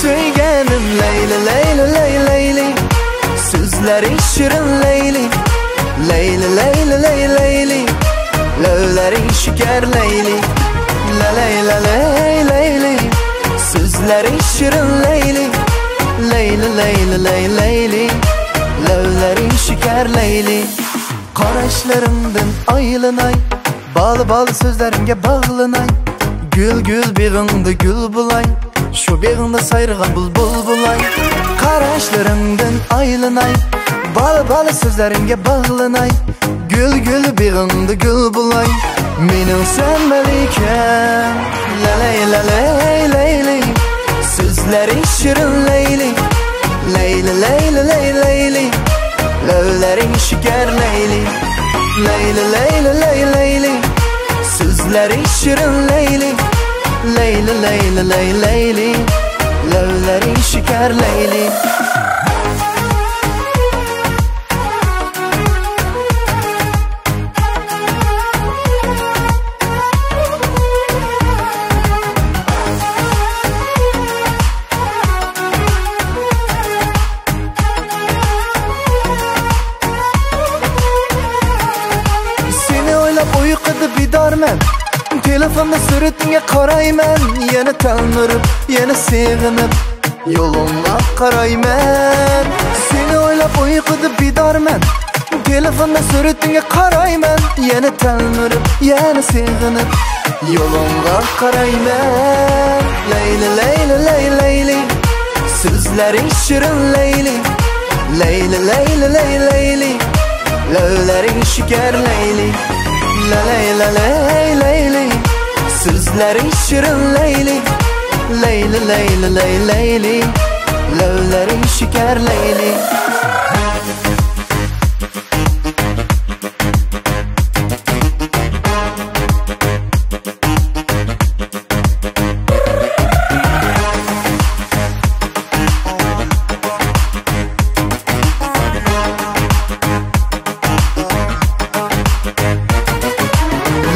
Söygenim Leyli, Leyli, Leyli, Leyli, sözleri şirin Leyli, Leyli, Leyli, Leyli, Leyli, lövlerin şeker Leyli, la Leyla, Leyli, Leyli, sözleri şirin Leyli, Leyli, Leyli, Leyli, Leyli, lövlerin şeker Leyli. Qarashlarımdan aylanay, balı balı sözlerimge bağlanay, gül gül beg'ingda gül bulay, şu beg'ingda sayrag'an bulbul bulay. Qarashlarımdan aylanay, balı balı sözlerimge bağlanay, gül gül beg'ingda gül bulay. Mening sen melikem, la Leyla, Leyli, Leyli, sözleri şirin Leyli, Leyli, Leyli, Leyli, Leyli, lövlerin şeker Leyli, Leyli, Leyli, Leyli, Leyli, sözleri şirin Leyli, Leyli, Leyli, Leyli, Leyli, lövlerin şeker Leyli. Uyquda bidorman, telefonda suratingga qarayman, yana tanirib, yana seg'inib, yo'limga qarayman. Seni o'ylab uyquda bidorman, telefonda suratingga qarayman, yana tanirib, yana seg'inib, yo'limga qarayman. Leyli, Leyli, Leyli, Leyli, sözlerin şirin Leyli, Leyli, Leyli, Leyli, Leyli, lövlerin şeker Leyli, la Leyla, Leyli, Leyli, sözleri şirin Leyli, Leyli, Leyli, Leyli, Leyli, lövlerin şeker Leyli.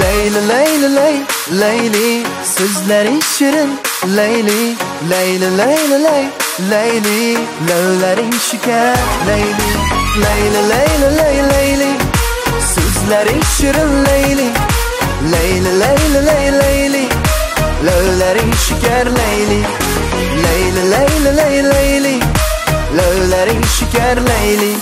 Leyli, Leyli, Leyli, Leyli, sözleri şirin Leyli, Leyli, Leyli, Leyli, Leyli, lövlerin şeker Leyli, Leyli, Leyli, Leyli, Leyli, sözleri şirin Leyli, Leyli, Leyli, Leyli, Leyli, lövlerin şeker Leyli, Leyli, Leyli, Leyli, Leyli, lövlerin şeker Leyli.